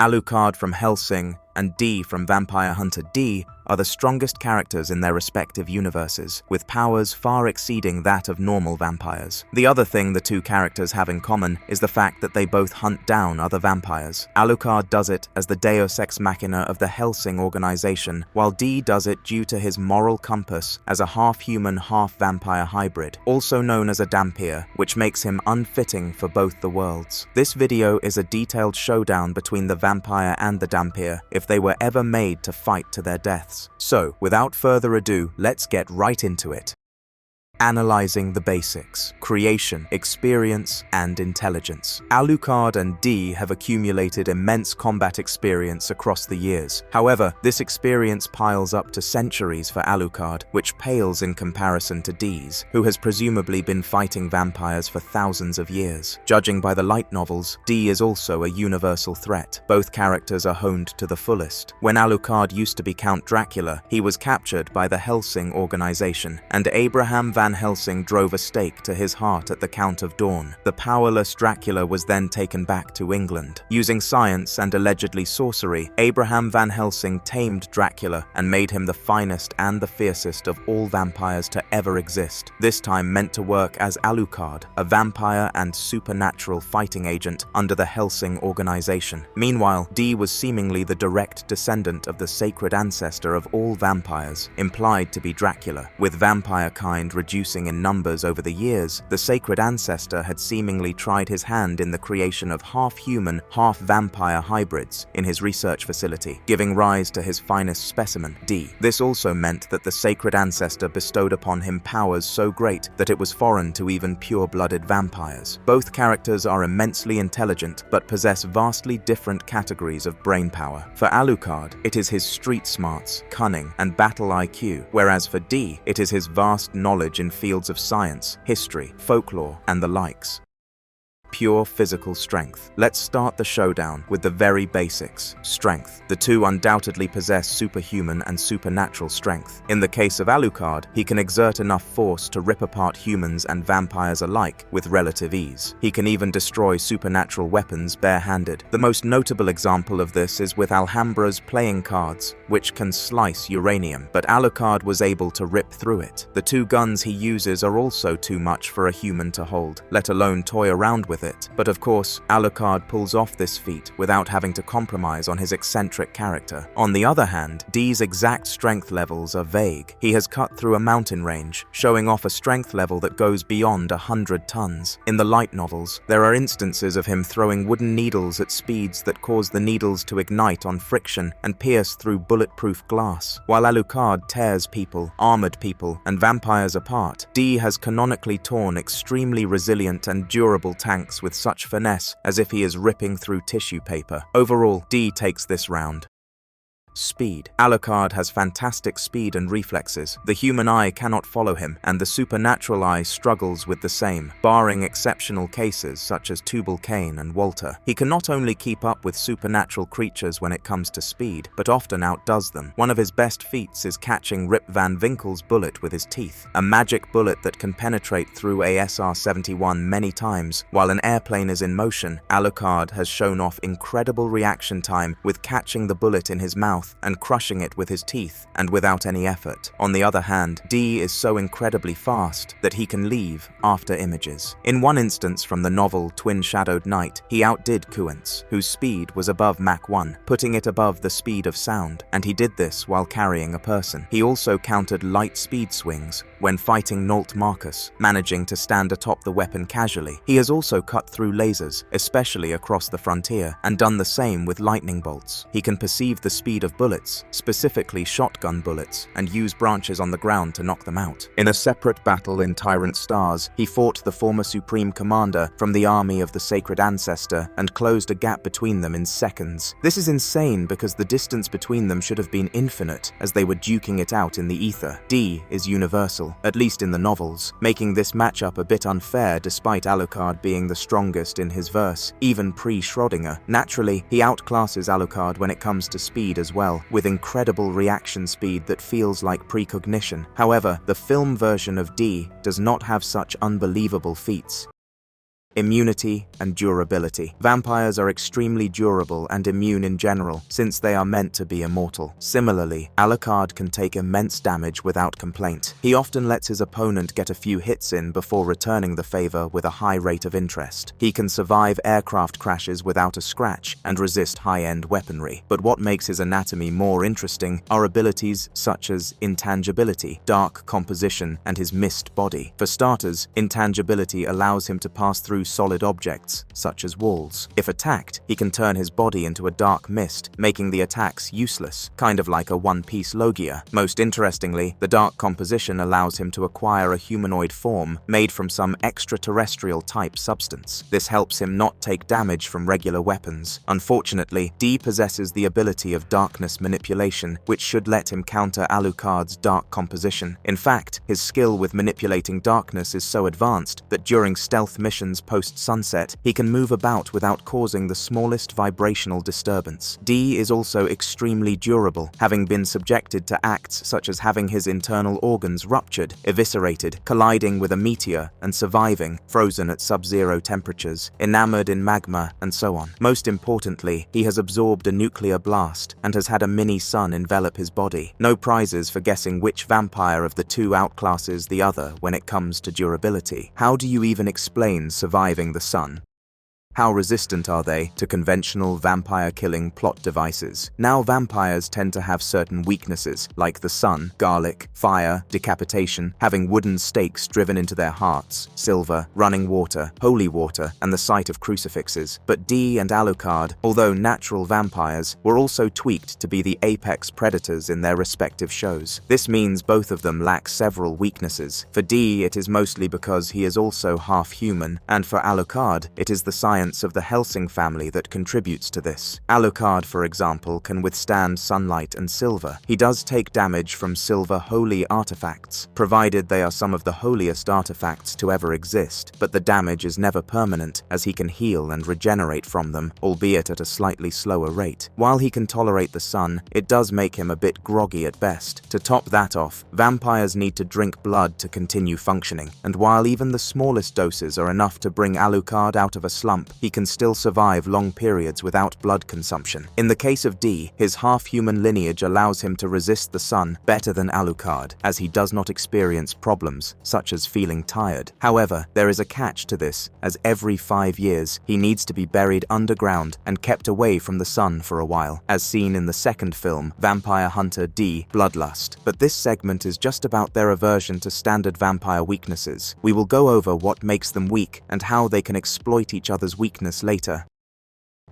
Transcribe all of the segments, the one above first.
Alucard from Hellsing and D from Vampire Hunter D are the strongest characters in their respective universes, with powers far exceeding that of normal vampires. The other thing the two characters have in common is the fact that they both hunt down other vampires. Alucard does it as the deus ex machina of the Hellsing Organization, while D does it due to his moral compass as a half-human, half-vampire hybrid, also known as a dhampir, which makes him unfitting for both the worlds. This video is a detailed showdown between the vampire and the dhampir, if they were ever made to fight to their deaths. So, without further ado, let's get right into it. Analyzing the basics: creation, experience, and intelligence. Alucard and D have accumulated immense combat experience across the years. However, this experience piles up to centuries for Alucard, which pales in comparison to D's, who has presumably been fighting vampires for thousands of years. Judging by the light novels, D is also a universal threat. Both characters are honed to the fullest. When Alucard used to be Count Dracula, he was captured by the Hellsing Organization, and Abraham Van Helsing drove a stake to his heart at the Count of Dawn. The powerless Dracula was then taken back to England. Using science and allegedly sorcery, Abraham Van Helsing tamed Dracula and made him the finest and the fiercest of all vampires to ever exist, this time meant to work as Alucard, a vampire and supernatural fighting agent under the Hellsing Organization. Meanwhile, D was seemingly the direct descendant of the sacred ancestor of all vampires, implied to be Dracula. With vampire kind reducing in numbers over the years, the sacred ancestor had seemingly tried his hand in the creation of half-human, half-vampire hybrids in his research facility, giving rise to his finest specimen, D. This also meant that the sacred ancestor bestowed upon him powers so great that it was foreign to even pure-blooded vampires. Both characters are immensely intelligent, but possess vastly different categories of brain power. For Alucard, it is his street smarts, cunning, and battle IQ, whereas for D, it is his vast knowledge in fields of science, history, folklore, and the likes. Pure physical strength. Let's start the showdown with the very basics. Strength. The two undoubtedly possess superhuman and supernatural strength. In the case of Alucard, he can exert enough force to rip apart humans and vampires alike with relative ease. He can even destroy supernatural weapons barehanded. The most notable example of this is with Alhambra's playing cards, which can slice uranium, but Alucard was able to rip through it. The two guns he uses are also too much for a human to hold, let alone toy around with it. But of course, Alucard pulls off this feat without having to compromise on his eccentric character. On the other hand, D's exact strength levels are vague. He has cut through a mountain range, showing off a strength level that goes beyond 100 tons. In the light novels, there are instances of him throwing wooden needles at speeds that cause the needles to ignite on friction and pierce through bulletproof glass. While Alucard tears people, armored people, and vampires apart, D has canonically torn extremely resilient and durable tanks with such finesse as if he is ripping through tissue paper. Overall, D takes this round. Speed. Alucard has fantastic speed and reflexes. The human eye cannot follow him, and the supernatural eye struggles with the same, barring exceptional cases such as Tubal-Cain and Walter. He can not only keep up with supernatural creatures when it comes to speed, but often outdoes them. One of his best feats is catching Rip Van Winkle's bullet with his teeth, a magic bullet that can penetrate through a SR-71 many times. While an airplane is in motion, Alucard has shown off incredible reaction time with catching the bullet in his mouth and crushing it with his teeth, and without any effort. On the other hand, D is so incredibly fast that he can leave after images. In one instance from the novel Twin-Shadowed Night, he outdid Kuentz, whose speed was above Mach 1, putting it above the speed of sound, and he did this while carrying a person. He also countered light speed swings when fighting Nolt Marcus, managing to stand atop the weapon casually. He has also cut through lasers, especially across the frontier, and done the same with lightning bolts. He can perceive the speed of bullets, specifically shotgun bullets, and use branches on the ground to knock them out. In a separate battle in Tyrant Stars, he fought the former Supreme Commander from the army of the Sacred Ancestor and closed a gap between them in seconds. This is insane because the distance between them should have been infinite as they were duking it out in the ether. D is universal, at least in the novels, making this matchup a bit unfair despite Alucard being the strongest in his verse, even pre-Schrödinger. Naturally, he outclasses Alucard when it comes to speed as well, with incredible reaction speed that feels like precognition. However, the film version of D does not have such unbelievable feats. Immunity and durability. Vampires are extremely durable and immune in general, since they are meant to be immortal. Similarly, Alucard can take immense damage without complaint. He often lets his opponent get a few hits in before returning the favor with a high rate of interest. He can survive aircraft crashes without a scratch and resist high-end weaponry. But what makes his anatomy more interesting are abilities such as intangibility, dark composition, and his mist body. For starters, intangibility allows him to pass through solid objects, such as walls. If attacked, he can turn his body into a dark mist, making the attacks useless, kind of like a one-piece Logia. Most interestingly, the dark composition allows him to acquire a humanoid form made from some extraterrestrial-type substance. This helps him not take damage from regular weapons. Unfortunately, D possesses the ability of darkness manipulation, which should let him counter Alucard's dark composition. In fact, his skill with manipulating darkness is so advanced that during stealth missions post-sunset, he can move about without causing the smallest vibrational disturbance. D is also extremely durable, having been subjected to acts such as having his internal organs ruptured, eviscerated, colliding with a meteor, and surviving, frozen at sub-zero temperatures, enamored in magma, and so on. Most importantly, he has absorbed a nuclear blast and has had a mini-sun envelop his body. No prizes for guessing which vampire of the two outclasses the other when it comes to durability. How do you even explain surviving the sun? How resistant are they to conventional vampire-killing plot devices? Now, vampires tend to have certain weaknesses, like the sun, garlic, fire, decapitation, having wooden stakes driven into their hearts, silver, running water, holy water, and the sight of crucifixes. But D and Alucard, although natural vampires, were also tweaked to be the apex predators in their respective shows. This means both of them lack several weaknesses. For D, it is mostly because he is also half-human, and for Alucard, it is the science of the Hellsing family that contributes to this. Alucard, for example, can withstand sunlight and silver. He does take damage from silver holy artifacts, provided they are some of the holiest artifacts to ever exist, but the damage is never permanent, as he can heal and regenerate from them, albeit at a slightly slower rate. While he can tolerate the sun, it does make him a bit groggy at best. To top that off, vampires need to drink blood to continue functioning, and while even the smallest doses are enough to bring Alucard out of a slump, he can still survive long periods without blood consumption. In the case of D, his half-human lineage allows him to resist the sun better than Alucard, as he does not experience problems, such as feeling tired. However, there is a catch to this, as every 5 years, he needs to be buried underground and kept away from the sun for a while, as seen in the second film, Vampire Hunter D: Bloodlust. But this segment is just about their aversion to standard vampire weaknesses. We will go over what makes them weak and how they can exploit each other's weakness later.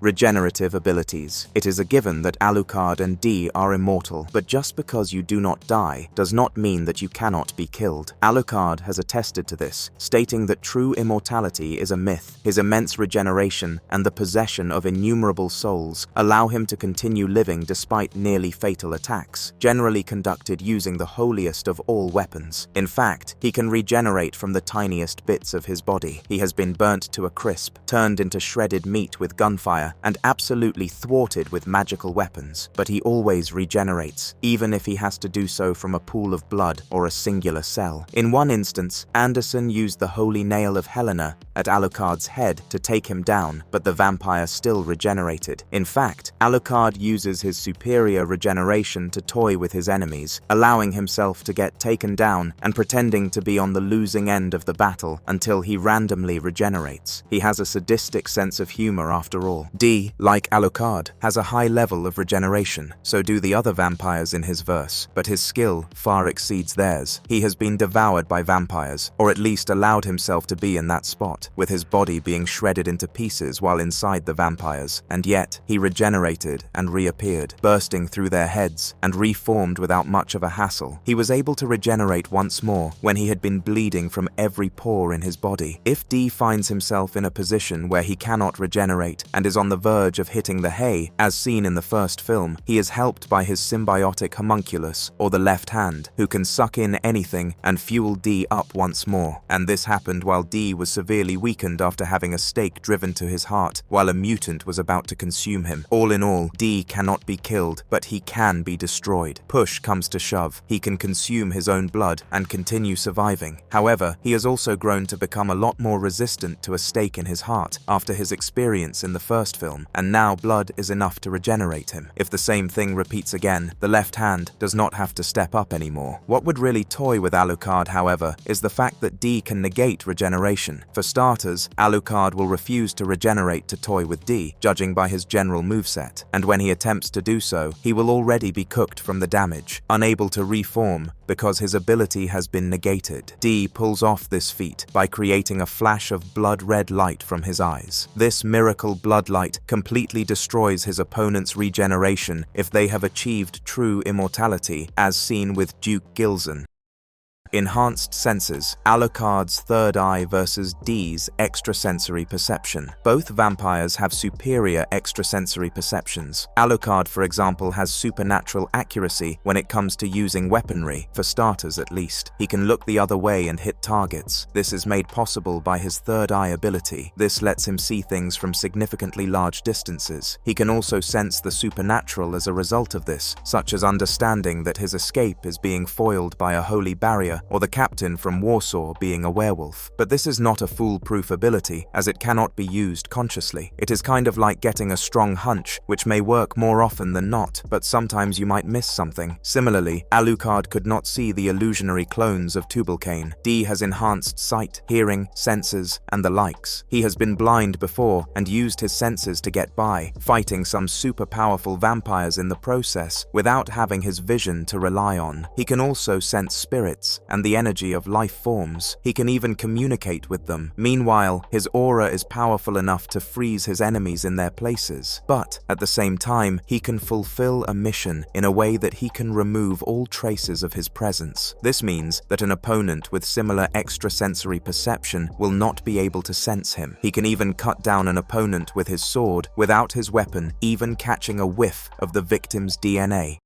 Regenerative abilities. It is a given that Alucard and D are immortal, but just because you do not die does not mean that you cannot be killed. Alucard has attested to this, stating that true immortality is a myth. His immense regeneration and the possession of innumerable souls allow him to continue living despite nearly fatal attacks, generally conducted using the holiest of all weapons. In fact, he can regenerate from the tiniest bits of his body. He has been burnt to a crisp, turned into shredded meat with gunfire, and absolutely thwarted with magical weapons, but he always regenerates, even if he has to do so from a pool of blood or a singular cell. In one instance, Anderson used the holy nail of Helena at Alucard's head to take him down, but the vampire still regenerated. In fact, Alucard uses his superior regeneration to toy with his enemies, allowing himself to get taken down and pretending to be on the losing end of the battle until he randomly regenerates. He has a sadistic sense of humor after all. D, like Alucard, has a high level of regeneration, so do the other vampires in his verse, but his skill far exceeds theirs. He has been devoured by vampires, or at least allowed himself to be in that spot, with his body being shredded into pieces while inside the vampires, and yet he regenerated and reappeared, bursting through their heads, and reformed without much of a hassle. He was able to regenerate once more when he had been bleeding from every pore in his body. If D finds himself in a position where he cannot regenerate and is on the verge of hitting the hay, as seen in the first film, he is helped by his symbiotic homunculus, or the left hand, who can suck in anything and fuel D up once more. And this happened while D was severely weakened after having a stake driven to his heart, while a mutant was about to consume him. All in all, D cannot be killed, but he can be destroyed. Push comes to shove, he can consume his own blood and continue surviving. However, he has also grown to become a lot more resistant to a stake in his heart after his experience in the first film, and now blood is enough to regenerate him. If the same thing repeats again, the left hand does not have to step up anymore. What would really toy with Alucard, however, is the fact that D can negate regeneration. For starters, Alucard will refuse to regenerate to toy with D, judging by his general moveset, and when he attempts to do so, he will already be cooked from the damage, unable to reform because his ability has been negated. D pulls off this feat by creating a flash of blood-red light from his eyes. This miracle blood light completely destroys his opponent's regeneration if they have achieved true immortality, as seen with Duke Gilson. Enhanced senses, Alucard's third eye versus D's extrasensory perception. Both vampires have superior extrasensory perceptions. Alucard, for example, has supernatural accuracy when it comes to using weaponry, for starters at least. He can look the other way and hit targets. This is made possible by his third eye ability. This lets him see things from significantly large distances. He can also sense the supernatural as a result of this, such as understanding that his escape is being foiled by a holy barrier, or the captain from Warsaw being a werewolf. But this is not a foolproof ability, as it cannot be used consciously. It is kind of like getting a strong hunch, which may work more often than not, but sometimes you might miss something. Similarly, Alucard could not see the illusionary clones of Tubalcain. D has enhanced sight, hearing, senses, and the likes. He has been blind before and used his senses to get by, fighting some super powerful vampires in the process without having his vision to rely on. He can also sense spirits and the energy of life forms. He can even communicate with them. Meanwhile, his aura is powerful enough to freeze his enemies in their places. But at the same time, he can fulfill a mission in a way that he can remove all traces of his presence. This means that an opponent with similar extrasensory perception will not be able to sense him. He can even cut down an opponent with his sword without his weapon even catching a whiff of the victim's DNA.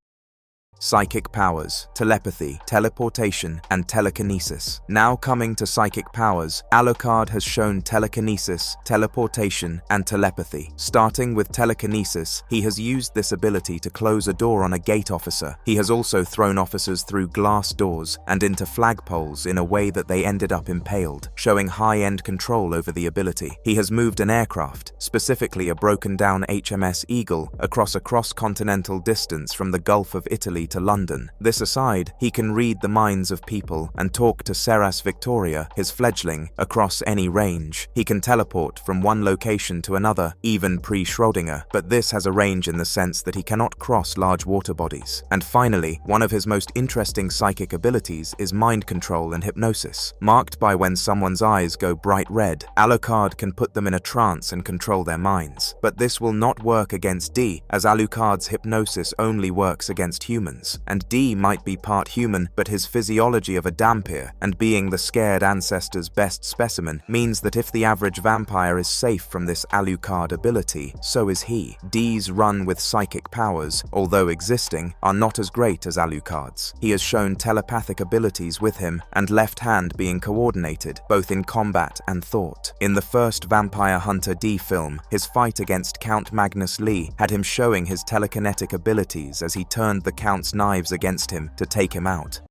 Psychic powers, telepathy, teleportation, and telekinesis. Now coming to psychic powers, Alucard has shown telekinesis, teleportation, and telepathy. Starting with telekinesis, he has used this ability to close a door on a gate officer. He has also thrown officers through glass doors and into flagpoles in a way that they ended up impaled, showing high-end control over the ability. He has moved an aircraft, specifically a broken-down HMS Eagle, across a cross-continental distance from the Gulf of Italy to London. This aside, he can read the minds of people and talk to Seras Victoria, his fledgling, across any range. He can teleport from one location to another, even pre-Schrödinger, but this has a range in the sense that he cannot cross large water bodies. And finally, one of his most interesting psychic abilities is mind control and hypnosis. Marked by when someone's eyes go bright red, Alucard can put them in a trance and control their minds. But this will not work against D, as Alucard's hypnosis only works against humans. And D might be part human, but his physiology of a dhampir, and being the scared ancestor's best specimen, means that if the average vampire is safe from this Alucard ability, so is he. D's run with psychic powers, although existing, are not as great as Alucard's. He has shown telepathic abilities with him, and left hand being coordinated, both in combat and thought. In the first Vampire Hunter D film, his fight against Count Magnus Lee had him showing his telekinetic abilities as he turned the Count's knives against him to take him out.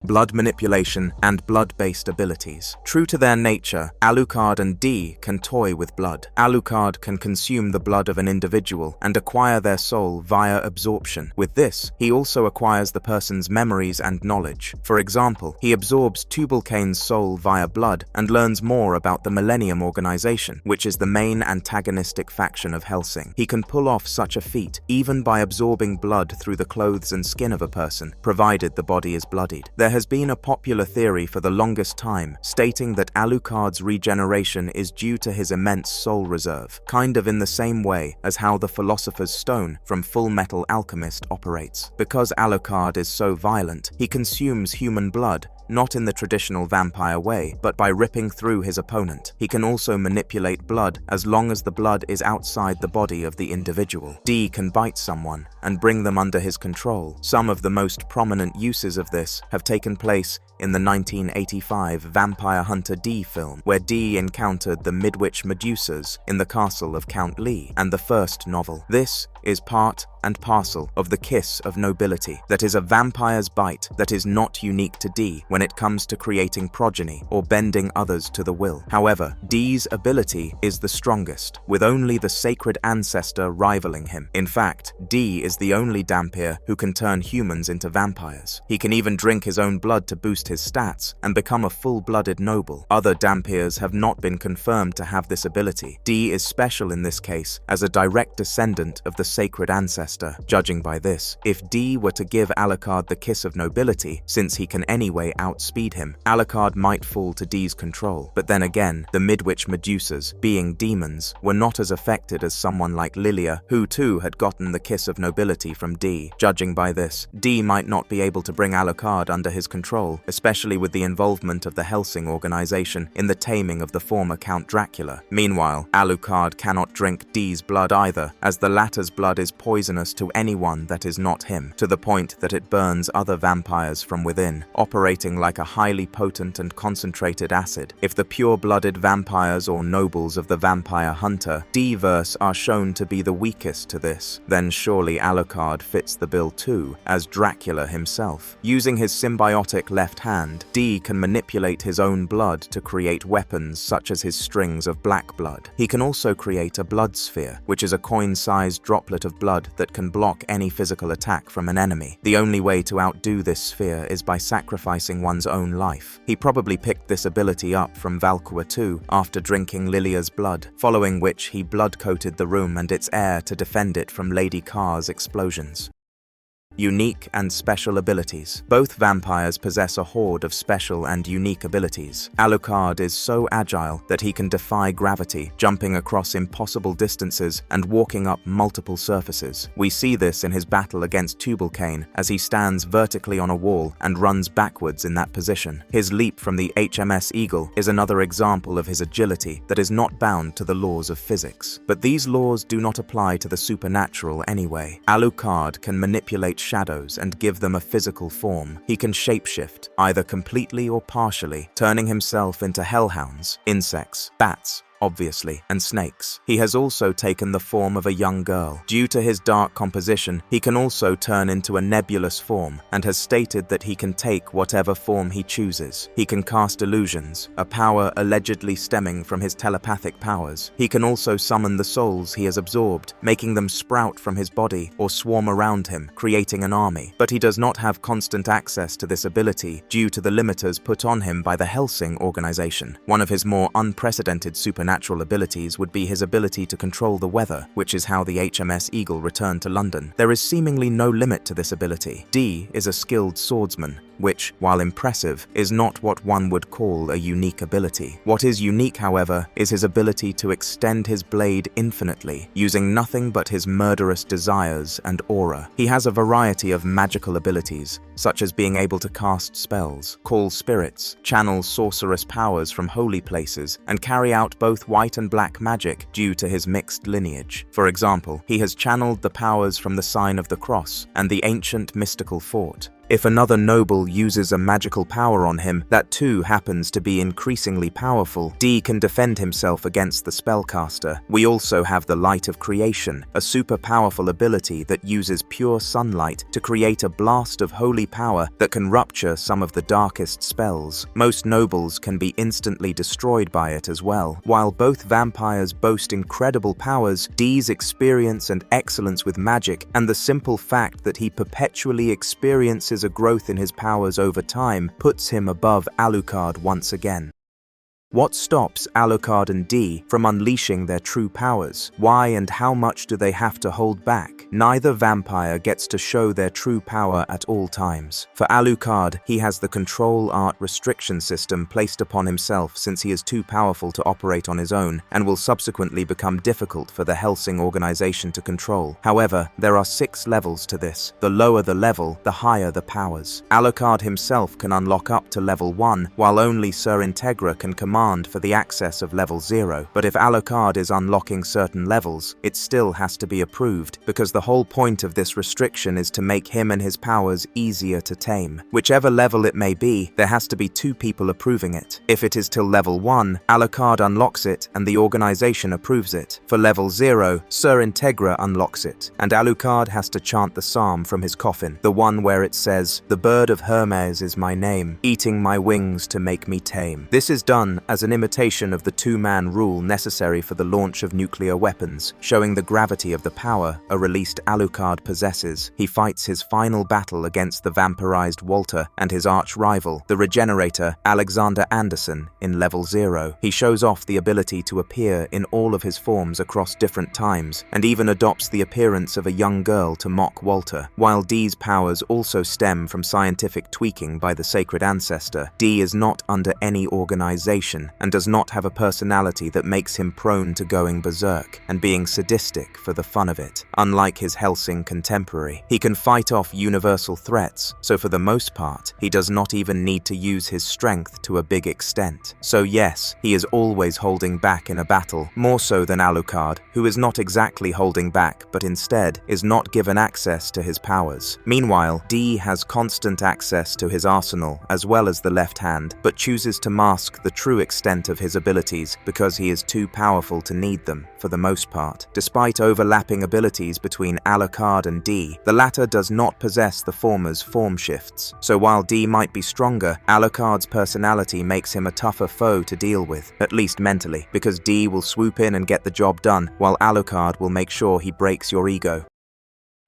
Blood manipulation and blood-based abilities. True to their nature, Alucard and D can toy with blood. Alucard can consume the blood of an individual and acquire their soul via absorption. With this, he also acquires the person's memories and knowledge. For example, he absorbs Tubalcain's soul via blood and learns more about the Millennium Organization, which is the main antagonistic faction of Hellsing. He can pull off such a feat even by absorbing blood through the clothes and skin of a person, provided the body is bloodied. There has been a popular theory for the longest time stating that Alucard's regeneration is due to his immense soul reserve, kind of in the same way as how the Philosopher's Stone from Full Metal Alchemist operates. Because Alucard is so violent, he consumes human blood not in the traditional vampire way, but by ripping through his opponent. He can also manipulate blood as long as the blood is outside the body of the individual. D can bite someone and bring them under his control. Some of the most prominent uses of this have taken place in the 1985 Vampire Hunter D film, where D encountered the Midwich Medusas in the castle of Count Lee, and the first novel. This is part and parcel of the kiss of nobility, that is a vampire's bite that is not unique to D when it comes to creating progeny or bending others to the will. However, D's ability is the strongest, with only the sacred ancestor rivaling him. In fact, D is the only dhampir who can turn humans into vampires. He can even drink his own blood to boost his stats and become a full-blooded noble. Other dhampirs have not been confirmed to have this ability. D is special in this case as a direct descendant of the sacred ancestor. Judging by this, if D were to give Alucard the kiss of nobility, since he can anyway outspeed him, Alucard might fall to D's control. But then again, the Midwich Medusas, being demons, were not as affected as someone like Lilia, who too had gotten the kiss of nobility from D. Judging by this, D might not be able to bring Alucard under his control, especially with the involvement of the Hellsing Organization in the taming of the former Count Dracula. Meanwhile, Alucard cannot drink D's blood either, as the latter's blood is poisonous to anyone that is not him, to the point that it burns other vampires from within, operating like a highly potent and concentrated acid. If the pure-blooded vampires or nobles of the Vampire Hunter D-verse are shown to be the weakest to this, then surely Alucard fits the bill too, as Dracula himself. Using his symbiotic left hand, D can manipulate his own blood to create weapons such as his strings of black blood. He can also create a blood sphere, which is a coin-sized droplet of blood that can block any physical attack from an enemy. The only way to outdo this sphere is by sacrificing one's own life. He probably picked this ability up from Valkyrie 2 after drinking Lilia's blood, following which he blood-coated the room and its air to defend it from Lady Carr's explosions. Unique and special abilities. Both vampires possess a horde of special and unique abilities. Alucard is so agile that he can defy gravity, jumping across impossible distances and walking up multiple surfaces. We see this in his battle against Tubalcain, as he stands vertically on a wall and runs backwards in that position. His leap from the HMS Eagle is another example of his agility that is not bound to the laws of physics. But these laws do not apply to the supernatural anyway. Alucard can manipulate shadows and give them a physical form. He can shapeshift, either completely or partially, turning himself into hellhounds, insects, bats, obviously, and snakes. He has also taken the form of a young girl. Due to his dark composition, he can also turn into a nebulous form, and has stated that he can take whatever form he chooses. He can cast illusions, a power allegedly stemming from his telepathic powers. He can also summon the souls he has absorbed, making them sprout from his body or swarm around him, creating an army. But he does not have constant access to this ability due to the limiters put on him by the Hellsing Organization. One of his more unprecedented supernatural abilities would be his ability to control the weather, which is how the HMS Eagle returned to London. There is seemingly no limit to this ability. D is a skilled swordsman, which, while impressive, is not what one would call a unique ability. What is unique, however, is his ability to extend his blade infinitely, using nothing but his murderous desires and aura. He has a variety of magical abilities, such as being able to cast spells, call spirits, channel sorcerous powers from holy places, and carry out both white and black magic due to his mixed lineage. For example, he has channeled the powers from the Sign of the Cross and the ancient mystical fort. If another noble uses a magical power on him that too happens to be increasingly powerful, D can defend himself against the spellcaster. We also have the Light of Creation, a super powerful ability that uses pure sunlight to create a blast of holy power that can rupture some of the darkest spells. Most nobles can be instantly destroyed by it as well. While both vampires boast incredible powers, D's experience and excellence with magic, and the simple fact that he perpetually experiences a growth in his powers over time, puts him above Alucard once again. What stops Alucard and D from unleashing their true powers? Why and how much do they have to hold back? Neither vampire gets to show their true power at all times. For Alucard, he has the control art restriction system placed upon himself since he is too powerful to operate on his own and will subsequently become difficult for the Hellsing Organization to control. However, there are 6 levels to this. The lower the level, the higher the powers. Alucard himself can unlock up to level 1, while only Sir Integra can command for the access of level 0. But if Alucard is unlocking certain levels, it still has to be approved, because the whole point of this restriction is to make him and his powers easier to tame. Whichever level it may be, there has to be 2 people approving it. If it is till level 1, Alucard unlocks it and the organization approves it. For level 0, Sir Integra unlocks it, and Alucard has to chant the psalm from his coffin, the one where it says, "The bird of Hermes is my name, eating my wings to make me tame." This is done as an imitation of the 2-man rule necessary for the launch of nuclear weapons, showing the gravity of the power a released Alucard possesses. He fights his final battle against the vampirized Walter and his arch-rival, the Regenerator Alexander Anderson, in level 0. He shows off the ability to appear in all of his forms across different times, and even adopts the appearance of a young girl to mock Walter. While D's powers also stem from scientific tweaking by the sacred ancestor, D is not under any organization and does not have a personality that makes him prone to going berserk and being sadistic for the fun of it. Unlike his Hellsing contemporary, he can fight off universal threats, so for the most part, he does not even need to use his strength to a big extent. So yes, he is always holding back in a battle, more so than Alucard, who is not exactly holding back, but instead is not given access to his powers. Meanwhile, D has constant access to his arsenal as well as the left hand, but chooses to mask the true extent of his abilities because he is too powerful to need them, for the most part. Despite overlapping abilities between Alucard and D, the latter does not possess the former's form shifts. So while D might be stronger, Alucard's personality makes him a tougher foe to deal with, at least mentally, because D will swoop in and get the job done, while Alucard will make sure he breaks your ego.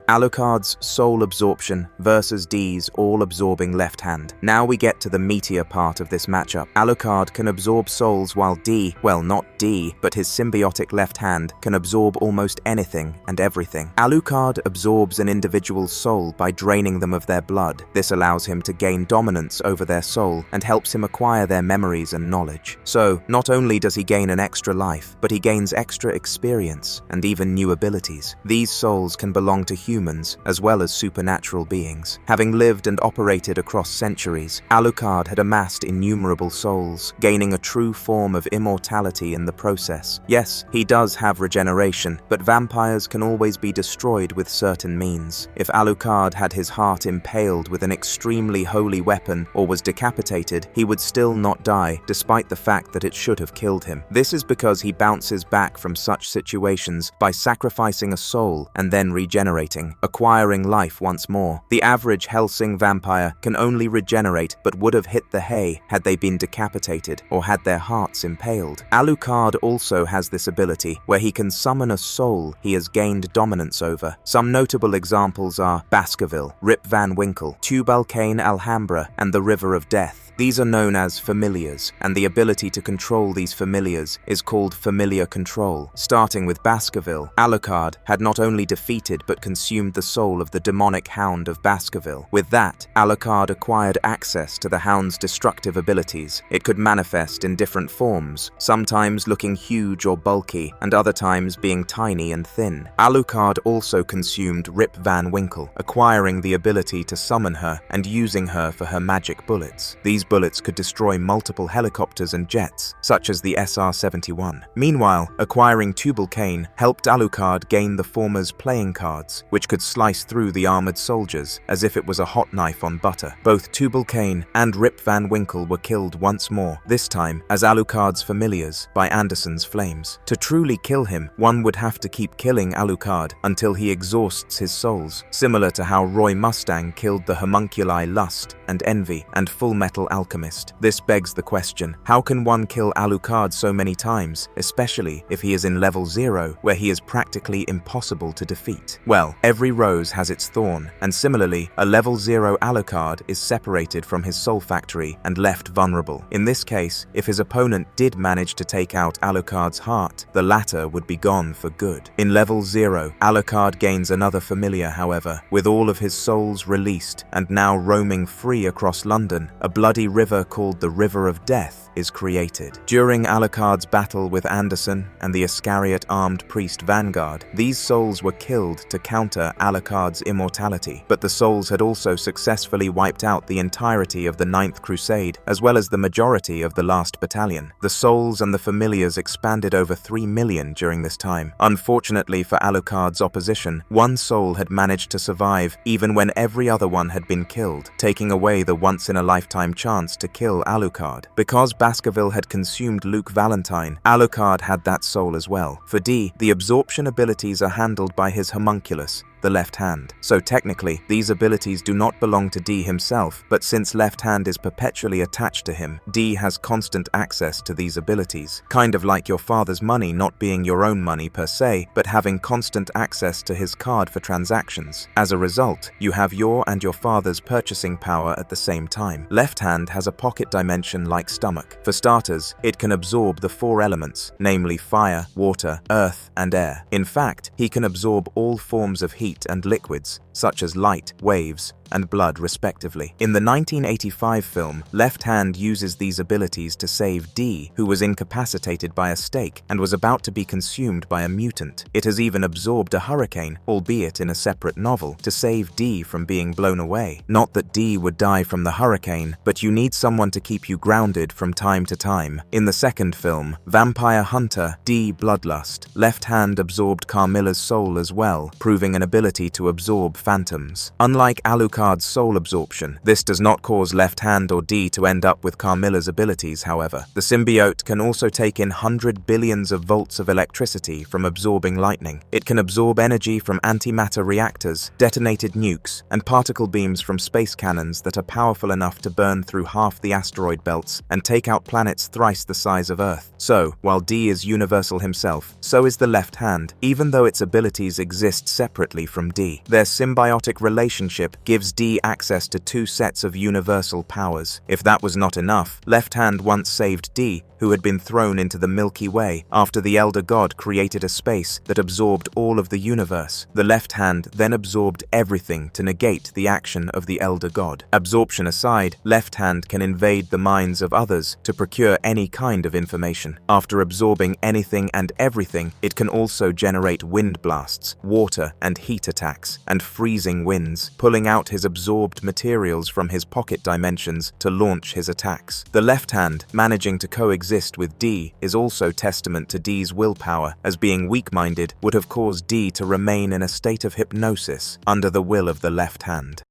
Alucard's soul absorption versus D's all-absorbing left hand. Now we get to the meatier part of this matchup. Alucard can absorb souls while D, well, not D, but his symbiotic left hand can absorb almost anything and everything. Alucard absorbs an individual's soul by draining them of their blood. This allows him to gain dominance over their soul and helps him acquire their memories and knowledge. So, not only does he gain an extra life, but he gains extra experience and even new abilities. These souls can belong to humans as well as supernatural beings. Having lived and operated across centuries, Alucard had amassed innumerable souls, gaining a true form of immortality in the process. Yes, he does have regeneration, but vampires can always be destroyed with certain means. If Alucard had his heart impaled with an extremely holy weapon or was decapitated, he would still not die, despite the fact that it should have killed him. This is because he bounces back from such situations by sacrificing a soul and then regenerating, acquiring life once more. The average Hellsing vampire can only regenerate but would have hit the hay had they been decapitated or had their hearts impaled. Alucard also has this ability where he can summon a soul he has gained dominance over. Some notable examples are Baskerville, Rip Van Winkle, Tubal-Cain Alhambra, and the River of Death. These are known as familiars, and the ability to control these familiars is called familiar control. Starting with Baskerville, Alucard had not only defeated but consumed the soul of the demonic hound of Baskerville. With that, Alucard acquired access to the hound's destructive abilities. It could manifest in different forms, sometimes looking huge or bulky, and other times being tiny and thin. Alucard also consumed Rip Van Winkle, acquiring the ability to summon her and using her for her magic bullets. These bullets could destroy multiple helicopters and jets, such as the SR-71. Meanwhile, acquiring Tubal-Cain helped Alucard gain the former's playing cards, which could slice through the armored soldiers as if it was a hot knife on butter. Both Tubal-Cain and Rip Van Winkle were killed once more, this time as Alucard's familiars by Anderson's flames. To truly kill him, one would have to keep killing Alucard until he exhausts his souls, similar to how Roy Mustang killed the homunculi Lust and Envy and Full Metal Alchemist. This begs the question, how can one kill Alucard so many times, especially if he is in level 0, where he is practically impossible to defeat? Well, Every rose has its thorn, and similarly, a level 0 Alucard is separated from his soul factory and left vulnerable. In this case, if his opponent did manage to take out Alucard's heart, the latter would be gone for good. In level 0, Alucard gains another familiar, however, with all of his souls released and now roaming free across London. A bloody river called the River of Death is created. During Alucard's battle with Anderson and the Iscariot-armed priest Vanguard, these souls were killed to counter Alucard's immortality, but the souls had also successfully wiped out the entirety of the Ninth Crusade, as well as the majority of the last battalion. The souls and the familiars expanded over 3 million during this time. Unfortunately for Alucard's opposition, one soul had managed to survive even when every other one had been killed, taking away the once-in-a-lifetime chance to kill Alucard. Because Baskerville had consumed Luke Valentine, Alucard had that soul as well. For D, the absorption abilities are handled by his homunculus, the left hand. So technically, these abilities do not belong to D himself, but since left hand is perpetually attached to him, D has constant access to these abilities. Kind of like your father's money not being your own money per se, but having constant access to his card for transactions. As a result, you have your and your father's purchasing power at the same time. Left hand has a pocket dimension like stomach. For starters, it can absorb the 4 elements, namely fire, water, earth, and air. In fact, he can absorb all forms of heat and liquids, such as light, waves, and blood respectively. In the 1985 film, Left Hand uses these abilities to save D, who was incapacitated by a stake and was about to be consumed by a mutant. It has even absorbed a hurricane, albeit in a separate novel, to save D from being blown away. Not that D would die from the hurricane, but you need someone to keep you grounded from time to time. In the second film, Vampire Hunter D Bloodlust, Left Hand absorbed Carmilla's soul as well, proving an ability to absorb phantoms. Unlike Alucard's soul absorption, this does not cause Left Hand or D to end up with Carmilla's abilities, however. The symbiote can also take in 100 billions of volts of electricity from absorbing lightning. It can absorb energy from antimatter reactors, detonated nukes, and particle beams from space cannons that are powerful enough to burn through half the asteroid belts and take out planets thrice the size of Earth. So, while D is universal himself, so is the Left Hand, even though its abilities exist separately from D. Their symbiotic relationship gives D access to 2 sets of universal powers. If that was not enough, Left Hand once saved D, who had been thrown into the Milky Way after the Elder God created a space that absorbed all of the universe. The Left Hand then absorbed everything to negate the action of the Elder God. Absorption aside, Left Hand can invade the minds of others to procure any kind of information. After absorbing anything and everything, it can also generate wind blasts, water and heat attacks, and freezing winds, pulling out his absorbed materials from his pocket dimensions to launch his attacks. The Left Hand, managing to coexist with D, is also testament to D's willpower, as being weak-minded would have caused D to remain in a state of hypnosis under the will of the Left Hand.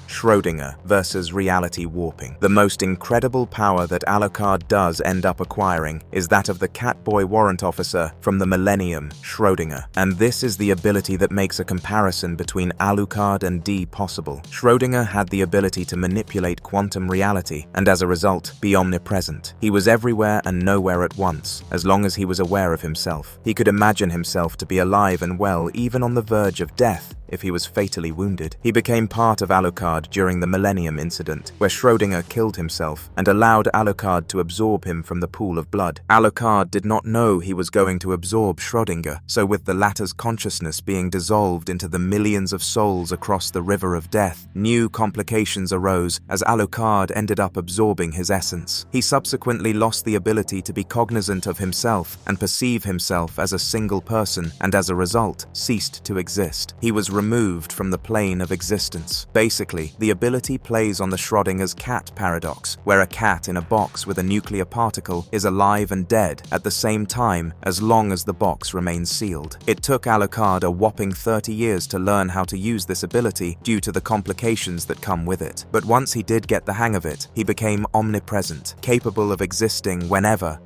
Schrödinger versus reality warping. The most incredible power that Alucard does end up acquiring is that of the Catboy warrant officer from the Millennium, Schrödinger. And this is the ability that makes a comparison between Alucard and D possible. Schrödinger had the ability to manipulate quantum reality and as a result, be omnipresent. He was everywhere and nowhere at once, as long as he was aware of himself. He could imagine himself to be alive and well even on the verge of death if he was fatally wounded. He became part of Alucard during the Millennium incident, where Schrödinger killed himself and allowed Alucard to absorb him from the pool of blood. Alucard did not know he was going to absorb Schrödinger, so with the latter's consciousness being dissolved into the millions of souls across the River of Death, new complications arose as Alucard ended up absorbing his essence. He subsequently lost the ability to be cognizant of himself and perceive himself as a single person, and as a result, ceased to exist. He was removed from the plane of existence. Basically, the ability plays on the Schrödinger's cat paradox, where a cat in a box with a nuclear particle is alive and dead at the same time as long as the box remains sealed. It took Alucard a whopping 30 years to learn how to use this ability due to the complications that come with it. But once he did get the hang of it, he became omnipresent, capable of existing whenever,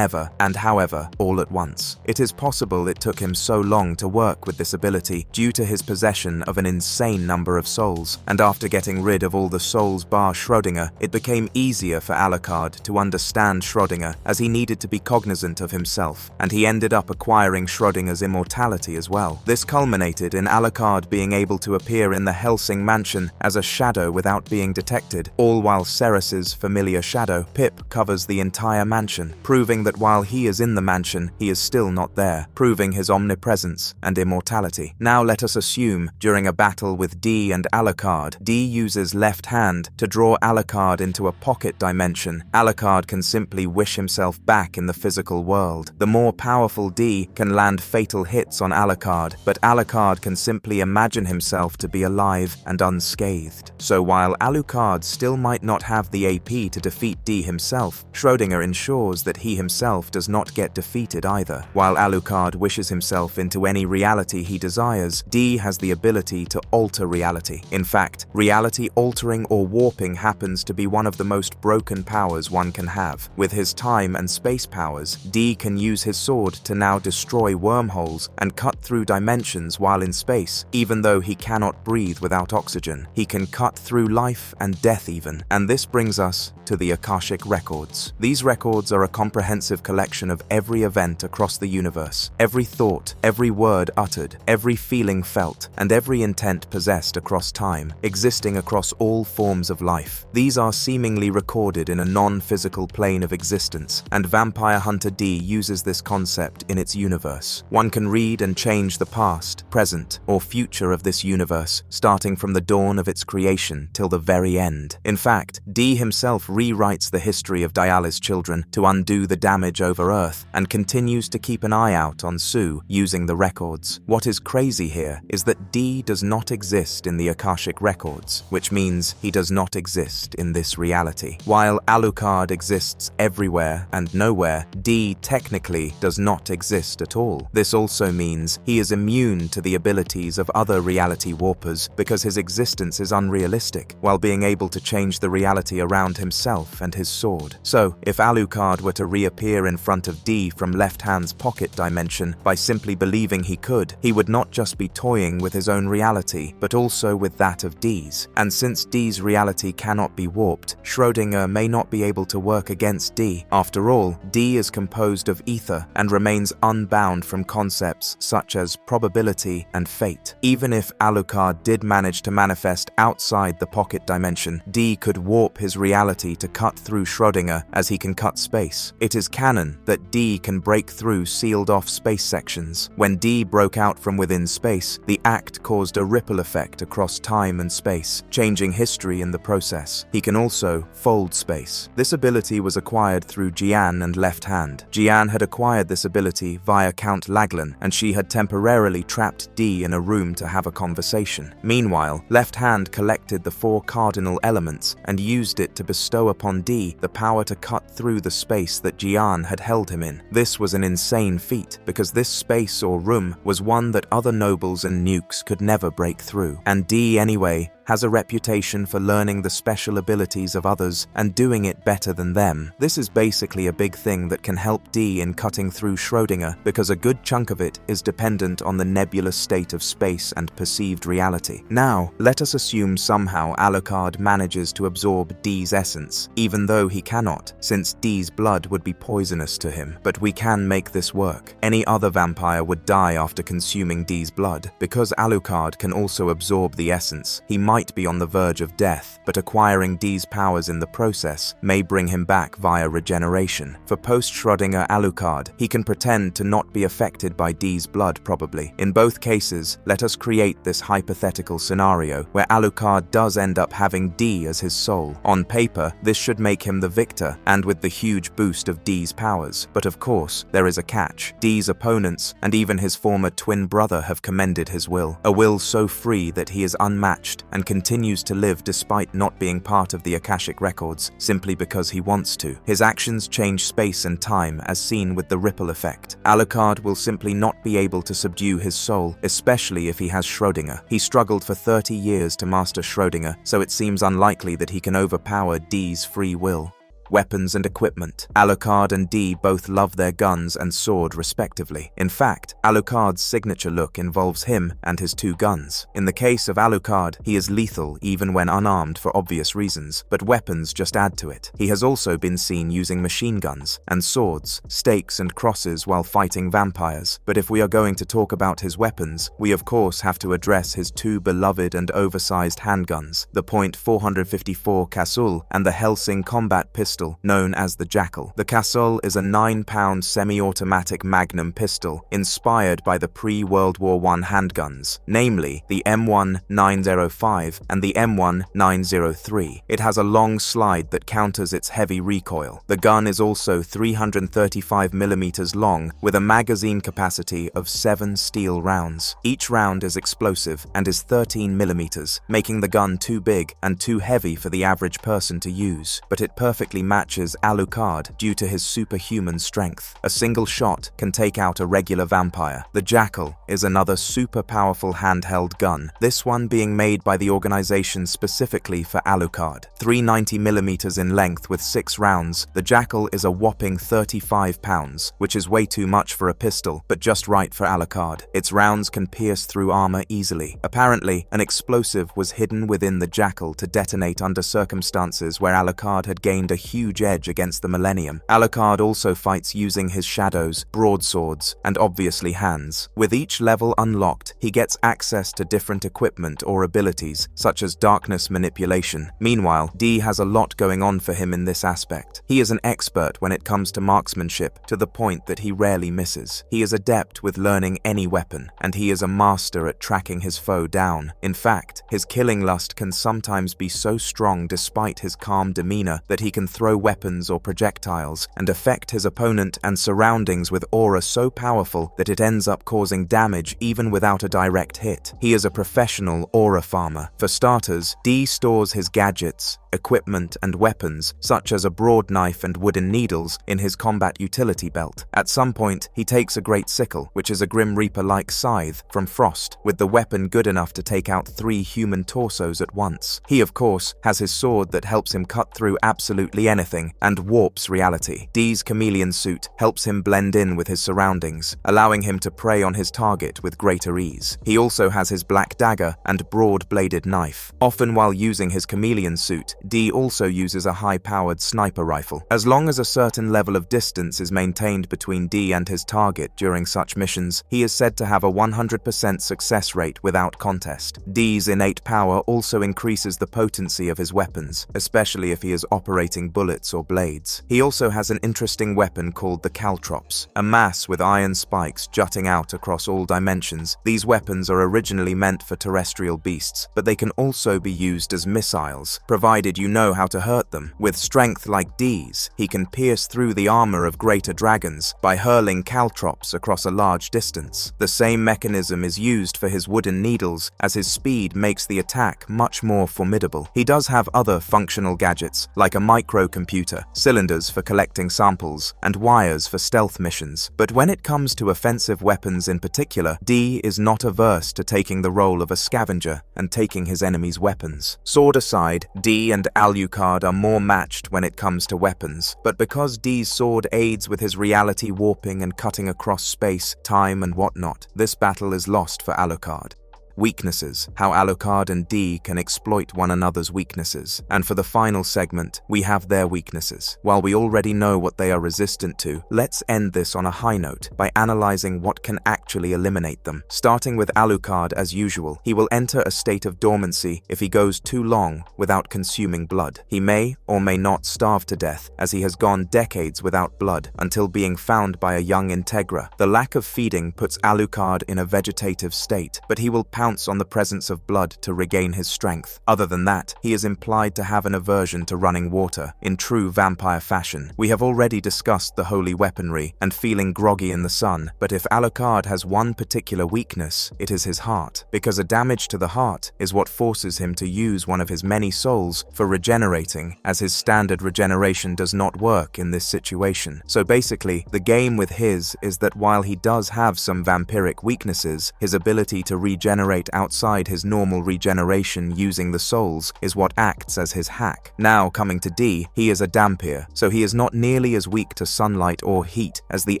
and however, all at once. It is possible it took him so long to work with this ability due to his possession of an insane number of souls, and after getting getting rid of all the souls bar Schrödinger, it became easier for Alucard to understand Schrödinger, as he needed to be cognizant of himself, and he ended up acquiring Schrödinger's immortality as well. This culminated in Alucard being able to appear in the Hellsing mansion as a shadow without being detected, all while Ceres's familiar shadow, Pip, covers the entire mansion, proving that while he is in the mansion, he is still not there, proving his omnipresence and immortality. Now let us assume, during a battle with D and Alucard, D uses left hand to draw Alucard into a pocket dimension. Alucard can simply wish himself back in the physical world. The more powerful D can land fatal hits on Alucard, but Alucard can simply imagine himself to be alive and unscathed. So while Alucard still might not have the AP to defeat D himself, Schrödinger ensures that he himself does not get defeated either. While Alucard wishes himself into any reality he desires, D has the ability to alter reality. In fact, reality altering or warping happens to be one of the most broken powers one can have. With his time and space powers, D can use his sword to now destroy wormholes and cut through dimensions while in space. Even though he cannot breathe without oxygen, he can cut through life and death even. And this brings us to the Akashic Records. These records are a comprehensive collection of every event across the universe, every thought, every word uttered, every feeling felt, and every intent possessed across time, existing across all forms of life. These are seemingly recorded in a non-physical plane of existence, and Vampire Hunter D uses this concept in its universe. One can read and change the past, present, or future of this universe, starting from the dawn of its creation till the very end. In fact, D himself rewrites the history of Diala's children to undo the damage over Earth, and continues to keep an eye out on Sue using the records. What is crazy here is that D does not exist in the Akashic Records, which means he does not exist in this reality. While Alucard exists everywhere and nowhere, D technically does not exist at all. This also means he is immune to the abilities of other reality warpers because his existence is unrealistic, while being able to change the reality around himself and his sword. So, if Alucard were to reappear in front of D from Left Hand's pocket dimension by simply believing he could, he would not just be toying with his own reality, but also with that of D's. And since D's reality cannot be warped, Schrödinger may not be able to work against D. After all, D is composed of ether and remains unbound from concepts such as probability and fate. Even if Alucard did manage to manifest outside the pocket dimension, D could warp his reality to cut through Schrödinger as he can cut space. It is canon that D can break through sealed-off space sections. When D broke out from within space, the act caused a ripple effect across time and space, changing history in the process. He can also fold space. This ability was acquired through Jian and Left Hand. Jian had acquired this ability via Count Laglan, and she had temporarily trapped D in a room to have a conversation. Meanwhile, Left Hand collected the 4 cardinal elements and used it to bestow upon D the power to cut through the space that Jian had held him in. This was an insane feat, because this space or room was one that other nobles and nukes could never break through. And D, anyway, has a reputation for learning the special abilities of others and doing it better than them. This is basically a big thing that can help D in cutting through Schrödinger, because a good chunk of it is dependent on the nebulous state of space and perceived reality. Now, let us assume somehow Alucard manages to absorb D's essence, even though he cannot, since D's blood would be poisonous to him. But we can make this work. Any other vampire would die after consuming D's blood. Because Alucard can also absorb the essence, he might be on the verge of death, but acquiring D's powers in the process may bring him back via regeneration. For post-Schrödinger Alucard, he can pretend to not be affected by D's blood probably. In both cases, let us create this hypothetical scenario where Alucard does end up having D as his soul. On paper, this should make him the victor, and with the huge boost of D's powers. But of course, there is a catch. D's opponents, and even his former twin brother, have commended his will. A will so free that he is unmatched and continues to live despite not being part of the Akashic Records, simply because he wants to. His actions change space and time, as seen with the ripple effect. Alucard will simply not be able to subdue his soul, especially if he has Schrödinger. He struggled for 30 years to master Schrödinger, so it seems unlikely that he can overpower D's free will. Weapons and equipment. Alucard and D both love their guns and sword respectively. In fact, Alucard's signature look involves him and his two guns. In the case of Alucard, he is lethal even when unarmed for obvious reasons, but weapons just add to it. He has also been seen using machine guns and swords, stakes and crosses while fighting vampires. But if we are going to talk about his weapons, we of course have to address his two beloved and oversized handguns, the .454 Casul and the Hellsing combat pistol known as the Jackal. The Casul is a 9-pound semi-automatic magnum pistol inspired by the pre-World War I handguns, namely the M1905 and the M1903. It has a long slide that counters its heavy recoil. The gun is also 335mm long with a magazine capacity of 7 steel rounds. Each round is explosive and is 13mm, making the gun too big and too heavy for the average person to use, but it perfectly matches Alucard due to his superhuman strength. A single shot can take out a regular vampire. The Jackal is another super powerful handheld gun, this one being made by the organization specifically for Alucard. 390mm in length with 6 rounds, the Jackal is a whopping 35 pounds, which is way too much for a pistol, but just right for Alucard. Its rounds can pierce through armor easily. Apparently, an explosive was hidden within the Jackal to detonate under circumstances where Alucard had gained a huge edge against the Millennium. Alucard also fights using his shadows, broadswords, and obviously hands. With each level unlocked, he gets access to different equipment or abilities, such as darkness manipulation. Meanwhile, D has a lot going on for him in this aspect. He is an expert when it comes to marksmanship, to the point that he rarely misses. He is adept with learning any weapon, and he is a master at tracking his foe down. In fact, his killing lust can sometimes be so strong despite his calm demeanor that he can throw weapons or projectiles and affect his opponent and surroundings with aura so powerful that it ends up causing damage even without a direct hit. He is a professional aura farmer. For starters, D stores his gadgets, equipment and weapons, such as a broad knife and wooden needles, in his combat utility belt. At some point, he takes a great sickle, which is a Grim Reaper-like scythe, from Frost, with the weapon good enough to take out 3 human torsos at once. He, of course, has his sword that helps him cut through absolutely anything and warps reality. D's chameleon suit helps him blend in with his surroundings, allowing him to prey on his target with greater ease. He also has his black dagger and broad-bladed knife. Often while using his chameleon suit, D also uses a high-powered sniper rifle. As long as a certain level of distance is maintained between D and his target during such missions, he is said to have a 100% success rate without contest. D's innate power also increases the potency of his weapons, especially if he is operating bullets or blades. He also has an interesting weapon called the caltrops, a mass with iron spikes jutting out across all dimensions. These weapons are originally meant for terrestrial beasts, but they can also be used as missiles, provided you know how to hurt them. With strength like D's, he can pierce through the armor of greater dragons by hurling caltrops across a large distance. The same mechanism is used for his wooden needles, as his speed makes the attack much more formidable. He does have other functional gadgets, like a microcomputer, cylinders for collecting samples, and wires for stealth missions. But when it comes to offensive weapons in particular, D is not averse to taking the role of a scavenger and taking his enemy's weapons. Sword aside, D and Alucard are more matched when it comes to weapons, but because D's sword aids with his reality warping and cutting across space, time and whatnot, this battle is lost for Alucard. Weaknesses, how Alucard and D can exploit one another's weaknesses. And for the final segment, we have their weaknesses. While we already know what they are resistant to, let's end this on a high note by analyzing what can actually eliminate them. Starting with Alucard as usual, he will enter a state of dormancy if he goes too long without consuming blood. He may or may not starve to death, as he has gone decades without blood until being found by a young Integra. The lack of feeding puts Alucard in a vegetative state, but he will pounce on the presence of blood to regain his strength. Other than that, he is implied to have an aversion to running water, in true vampire fashion. We have already discussed the holy weaponry and feeling groggy in the sun, but if Alucard has one particular weakness, it is his heart, because a damage to the heart is what forces him to use one of his many souls for regenerating, as his standard regeneration does not work in this situation. So basically, the game with his is that while he does have some vampiric weaknesses, his ability to regenerate regenerate outside his normal regeneration using the souls is what acts as his hack. Now coming to D, he is a dhampir, so he is not nearly as weak to sunlight or heat as the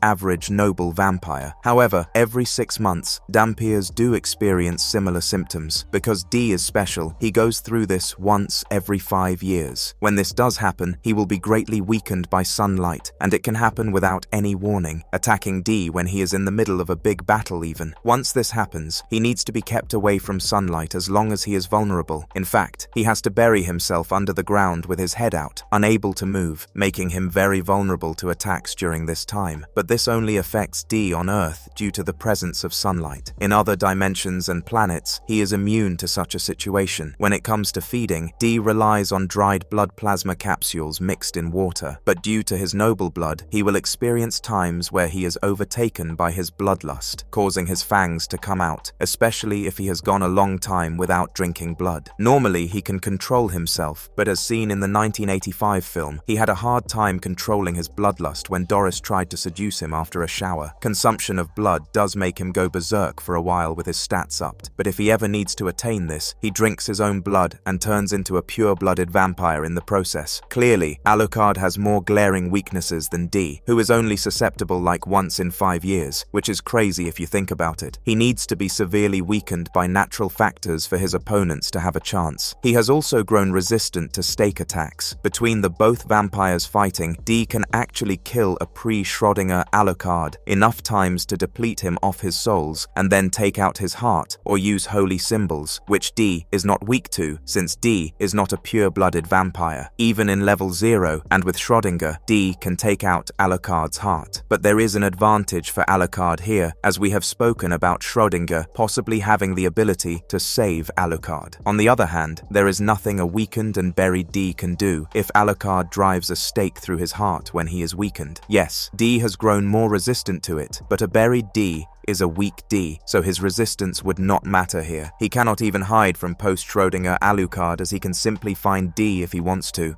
average noble vampire. However, every 6 months, dhampirs do experience similar symptoms. Because D is special, he goes through this once every 5 years. When this does happen, he will be greatly weakened by sunlight, and it can happen without any warning, attacking D when he is in the middle of a big battle even. Once this happens, he needs to be kept away from sunlight as long as he is vulnerable. In fact, he has to bury himself under the ground with his head out, unable to move, making him very vulnerable to attacks during this time. But this only affects D on Earth due to the presence of sunlight. In other dimensions and planets, he is immune to such a situation. When it comes to feeding, D relies on dried blood plasma capsules mixed in water, but due to his noble blood, he will experience times where he is overtaken by his bloodlust, causing his fangs to come out, especially if he has gone a long time without drinking blood. Normally, he can control himself, but as seen in the 1985 film, he had a hard time controlling his bloodlust when Doris tried to seduce him after a shower. Consumption of blood does make him go berserk for a while with his stats upped, but if he ever needs to attain this, he drinks his own blood and turns into a pure-blooded vampire in the process. Clearly, Alucard has more glaring weaknesses than D, who is only susceptible like once in 5 years, which is crazy if you think about it. He needs to be severely weakened by natural factors for his opponents to have a chance. He has also grown resistant to stake attacks. Between the both vampires fighting, D can actually kill a pre-Schrödinger Alucard enough times to deplete him off his souls and then take out his heart or use holy symbols, which D is not weak to since D is not a pure-blooded vampire. Even in level 0 and with Schrödinger, D can take out Alucard's heart. But there is an advantage for Alucard here, as we have spoken about Schrödinger possibly having the ability to save Alucard. On the other hand, there is nothing a weakened and buried D can do if Alucard drives a stake through his heart when he is weakened. Yes, D has grown more resistant to it, but a buried D is a weak D, so his resistance would not matter here. He cannot even hide from post-Schrödinger Alucard as he can simply find D if he wants to.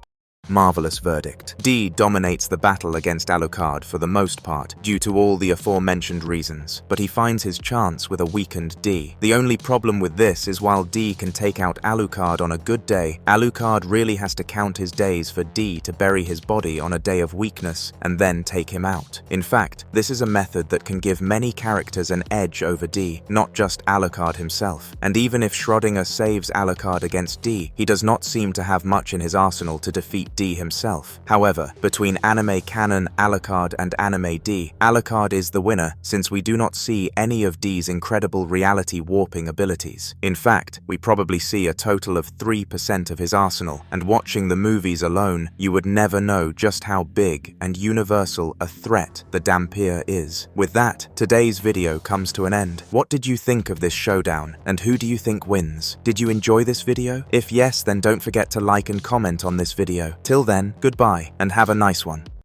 Marvelous verdict. D dominates the battle against Alucard for the most part, due to all the aforementioned reasons, but he finds his chance with a weakened D. The only problem with this is while D can take out Alucard on a good day, Alucard really has to count his days for D to bury his body on a day of weakness and then take him out. In fact, this is a method that can give many characters an edge over D, not just Alucard himself. And even if Schrödinger saves Alucard against D, he does not seem to have much in his arsenal to defeat D himself. However, between anime canon Alucard and anime D, Alucard is the winner since we do not see any of D's incredible reality warping abilities. In fact, we probably see a total of 3% of his arsenal, and watching the movies alone, you would never know just how big and universal a threat the dhampir is. With that, today's video comes to an end. What did you think of this showdown, and who do you think wins? Did you enjoy this video? If yes, then don't forget to like and comment on this video. Till then, goodbye, and have a nice one.